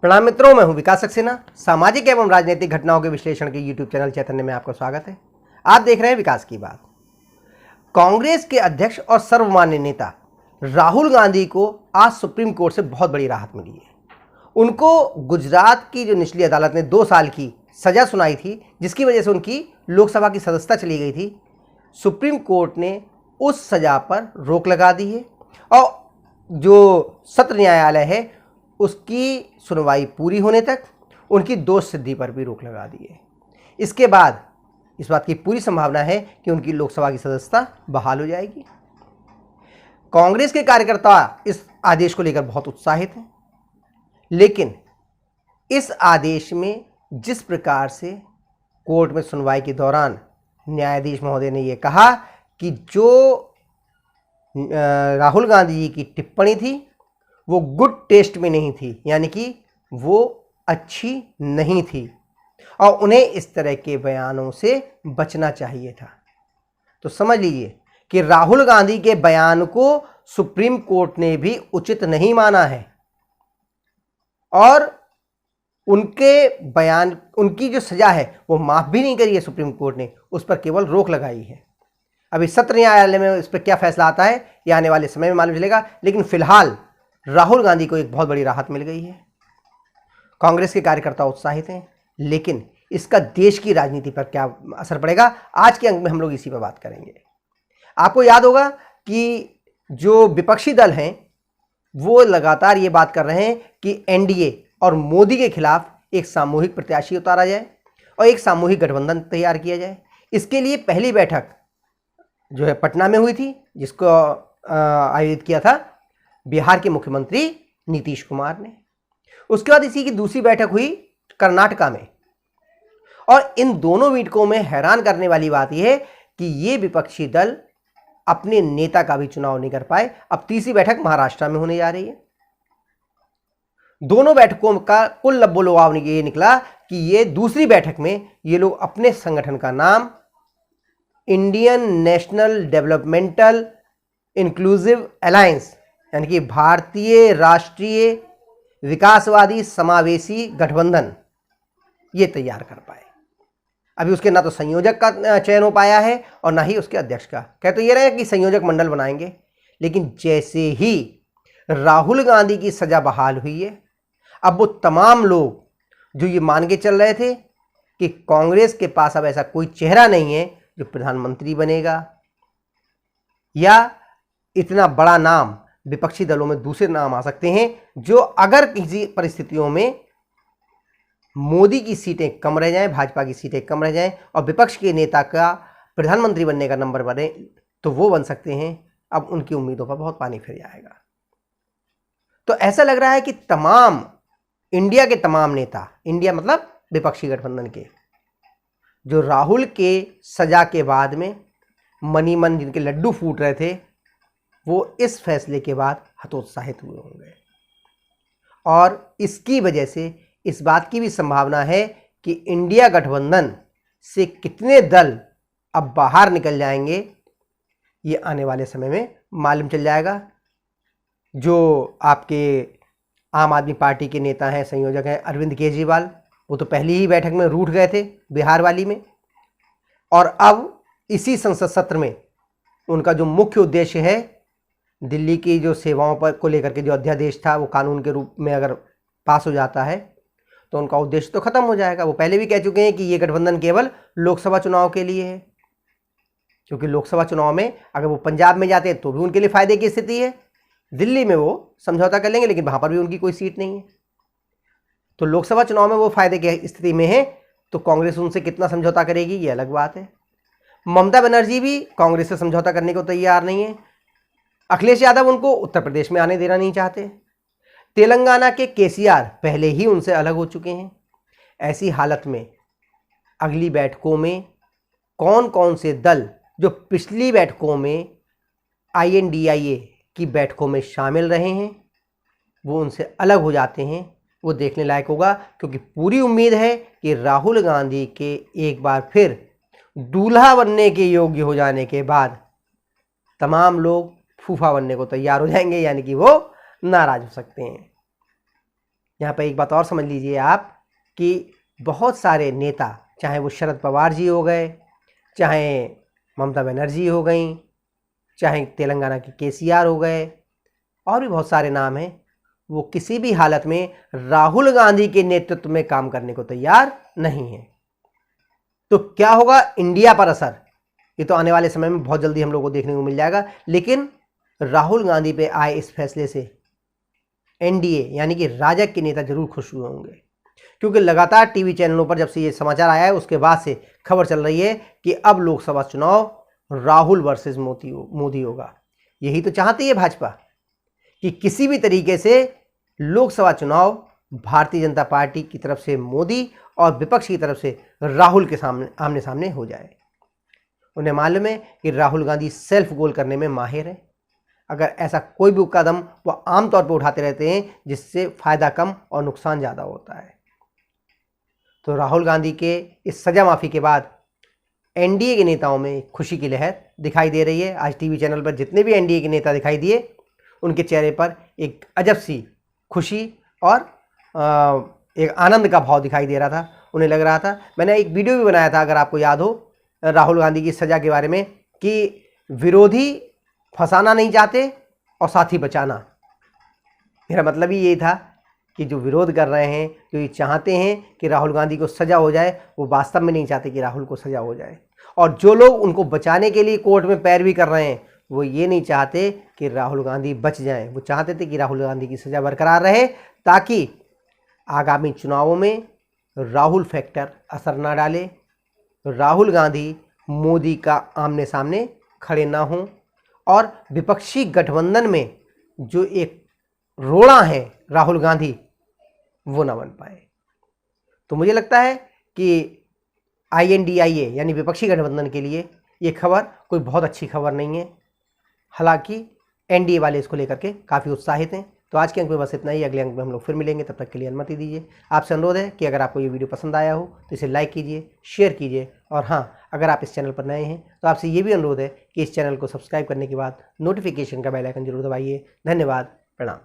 प्रणाम मित्रों, मैं हूं विकास सक्सेना। सामाजिक एवं राजनीतिक घटनाओं के विश्लेषण के यूट्यूब चैनल चैतन्य में आपका स्वागत है। आप देख रहे हैं विकास की बात। कांग्रेस के अध्यक्ष और सर्वमान्य नेता राहुल गांधी को आज सुप्रीम कोर्ट से बहुत बड़ी राहत मिली है। उनको गुजरात की जो निचली अदालत ने 2 साल की सजा सुनाई थी, जिसकी वजह से उनकी लोकसभा की सदस्यता चली गई थी, सुप्रीम कोर्ट ने उस सजा पर रोक लगा दी है और जो सत्र न्यायालय है उसकी सुनवाई पूरी होने तक उनकी दोष सिद्धि पर भी रोक लगा दी है। इसके बाद इस बात की पूरी संभावना है कि उनकी लोकसभा की सदस्यता बहाल हो जाएगी। कांग्रेस के कार्यकर्ता इस आदेश को लेकर बहुत उत्साहित हैं, लेकिन इस आदेश में जिस प्रकार से कोर्ट में सुनवाई के दौरान न्यायाधीश महोदय ने यह कहा कि जो राहुल गांधी जी की टिप्पणी थी वो गुड टेस्ट में नहीं थी, यानी कि वो अच्छी नहीं थी और उन्हें इस तरह के बयानों से बचना चाहिए था। तो समझ लीजिए कि राहुल गांधी के बयान को सुप्रीम कोर्ट ने भी उचित नहीं माना है और उनके बयान, उनकी जो सजा है वो माफ़ भी नहीं करी है सुप्रीम कोर्ट ने, उस पर केवल रोक लगाई है। अभी सत्र न्यायालय में इस पर क्या फैसला आता है ये आने वाले समय में मालूम चलेगा, लेकिन फिलहाल राहुल गांधी को एक बहुत बड़ी राहत मिल गई है। कांग्रेस के कार्यकर्ता उत्साहित हैं, लेकिन इसका देश की राजनीति पर क्या असर पड़ेगा, आज के अंक में हम लोग इसी पर बात करेंगे। आपको याद होगा कि जो विपक्षी दल हैं वो लगातार ये बात कर रहे हैं कि एनडीए और मोदी के खिलाफ एक सामूहिक प्रत्याशी उतारा जाए और एक सामूहिक गठबंधन तैयार किया जाए। इसके लिए पहली बैठक जो है पटना में हुई थी, जिसको आयोजित किया था बिहार के मुख्यमंत्री नीतीश कुमार ने। उसके बाद इसी की दूसरी बैठक हुई कर्नाटका में, और इन दोनों मीटिंगों में हैरान करने वाली बात यह है कि ये विपक्षी दल अपने नेता का भी चुनाव नहीं कर पाए। अब तीसरी बैठक महाराष्ट्र में होने जा रही है। दोनों बैठकों का कुल लब्बो लुआव ये निकला कि ये दूसरी बैठक में ये लोग अपने संगठन का नाम Indian national developmental inclusive alliance, यानी कि भारतीय राष्ट्रीय विकासवादी समावेशी गठबंधन, ये तैयार कर पाए। अभी उसके ना तो संयोजक का चयन हो पाया है और ना ही उसके अध्यक्ष का। कह तो ये रहे कि संयोजक मंडल बनाएंगे, लेकिन जैसे ही राहुल गांधी की सजा बहाल हुई है, अब वो तमाम लोग जो ये मान के चल रहे थे कि कांग्रेस के पास अब ऐसा कोई चेहरा नहीं है जो प्रधानमंत्री बनेगा या इतना बड़ा नाम, विपक्षी दलों में दूसरे नाम आ सकते हैं जो अगर किसी परिस्थितियों में मोदी की सीटें कम रह जाएं, भाजपा की सीटें कम रह जाएं और विपक्ष के नेता का प्रधानमंत्री बनने का नंबर बने, तो वो बन सकते हैं। अब उनकी उम्मीदों पर बहुत पानी फिर जाएगा। तो ऐसा लग रहा है कि तमाम इंडिया के तमाम नेता, इंडिया मतलब विपक्षी गठबंधन के, जो राहुल के सजा के बाद में मनी मन जिनके लड्डू फूट रहे थे, वो इस फैसले के बाद हतोत्साहित हुए होंगे और इसकी वजह से इस बात की भी संभावना है कि इंडिया गठबंधन से कितने दल अब बाहर निकल जाएंगे ये आने वाले समय में मालूम चल जाएगा। जो आपके आम आदमी पार्टी के नेता हैं, संयोजक हैं अरविंद केजरीवाल, वो तो पहली ही बैठक में रूठ गए थे बिहार वाली में, और अब इसी संसद सत्र में उनका जो मुख्य उद्देश्य है, दिल्ली की जो सेवाओं पर को लेकर के जो अध्यादेश था वो कानून के रूप में अगर पास हो जाता है तो उनका उद्देश्य तो खत्म हो जाएगा। वो पहले भी कह चुके हैं कि ये गठबंधन केवल लोकसभा चुनाव के लिए है, क्योंकि लोकसभा चुनाव में अगर वो पंजाब में जाते हैं तो भी उनके लिए फायदे की स्थिति है, दिल्ली में वो समझौता कर लेंगे लेकिन वहां पर भी उनकी कोई सीट नहीं है। तो लोकसभा चुनाव में वो फायदे की स्थिति में है, तो कांग्रेस उनसे कितना समझौता करेगी ये अलग बात है। ममता बनर्जी भी कांग्रेस से समझौता करने को तैयार नहीं है। अखिलेश यादव उनको उत्तर प्रदेश में आने देना नहीं चाहते। तेलंगाना के केसीआर पहले ही उनसे अलग हो चुके हैं। ऐसी हालत में अगली बैठकों में कौन कौन से दल जो पिछली बैठकों में INDIA की बैठकों में शामिल रहे हैं वो उनसे अलग हो जाते हैं, वो देखने लायक होगा। क्योंकि पूरी उम्मीद है कि राहुल गांधी के एक बार फिर दूल्हा बनने के योग्य हो जाने के बाद तमाम लोग फूफा बनने को तैयार हो जाएंगे, यानी कि वो नाराज हो सकते हैं। यहाँ पर एक बात और समझ लीजिए आप कि बहुत सारे नेता, चाहे वो शरद पवार जी हो गए, चाहे ममता बनर्जी हो गई, चाहे तेलंगाना के केसीआर हो गए, और भी बहुत सारे नाम हैं, वो किसी भी हालत में राहुल गांधी के नेतृत्व में काम करने को तैयार नहीं है। तो क्या होगा इंडिया पर असर, ये तो आने वाले समय में बहुत जल्दी हम लोग को देखने को मिल जाएगा। लेकिन राहुल गांधी पे आए इस फैसले से एनडीए यानी कि राजग के नेता जरूर खुश हुए होंगे, क्योंकि लगातार टीवी चैनलों पर जब से ये समाचार आया है उसके बाद से खबर चल रही है कि अब लोकसभा चुनाव राहुल वर्सेस मोदी होगा। यही तो चाहती है भाजपा कि किसी भी तरीके से लोकसभा चुनाव भारतीय जनता पार्टी की तरफ से मोदी और विपक्ष की तरफ से राहुल के सामने आमने सामने हो जाए। उन्हें मालूम है कि राहुल गांधी सेल्फ गोल करने में माहिर है। अगर ऐसा कोई भी कदम वो आमतौर पर उठाते रहते हैं जिससे फायदा कम और नुकसान ज़्यादा होता है। तो राहुल गांधी के इस सजा माफ़ी के बाद एनडीए के नेताओं में खुशी की लहर दिखाई दे रही है। आज टीवी चैनल पर जितने भी एनडीए के नेता दिखाई दिए, उनके चेहरे पर एक अजब सी खुशी और एक आनंद का भाव दिखाई दे रहा था। उन्हें लग रहा था, मैंने एक वीडियो भी बनाया था अगर आपको याद हो, राहुल गांधी की सज़ा के बारे में, कि विरोधी फंसाना नहीं चाहते और साथी बचाना। मेरा मतलब ही ये था कि जो विरोध कर रहे हैं, जो ये चाहते हैं कि राहुल गांधी को सज़ा हो जाए, वो वास्तव में नहीं चाहते कि राहुल को सज़ा हो जाए। और जो लोग उनको बचाने के लिए कोर्ट में पैरवी कर रहे हैं, वो ये नहीं चाहते कि राहुल गांधी बच जाएं। वो चाहते थे कि राहुल गांधी की सज़ा बरकरार रहे, ताकि आगामी चुनावों में राहुल फैक्टर असर ना डाले, राहुल गांधी मोदी का आमने सामने खड़े ना हों, और विपक्षी गठबंधन में जो एक रोड़ा है राहुल गांधी, वो ना बन पाए। तो मुझे लगता है कि INDIA यानी विपक्षी गठबंधन के लिए ये खबर कोई बहुत अच्छी खबर नहीं है। हालांकि एनडीए वाले इसको लेकर के काफ़ी उत्साहित हैं। तो आज के अंक में बस इतना ही, अगले अंक में हम लोग फिर मिलेंगे। तब तक के लिए अनुमति दीजिए। आपसे अनुरोध है कि अगर आपको ये वीडियो पसंद आया हो तो इसे लाइक कीजिए, शेयर कीजिए, और हाँ, अगर आप इस चैनल पर नए हैं तो आपसे ये भी अनुरोध है कि इस चैनल को सब्सक्राइब करने के बाद नोटिफिकेशन का बेल आइकन जरूर दबाइए। धन्यवाद, प्रणाम।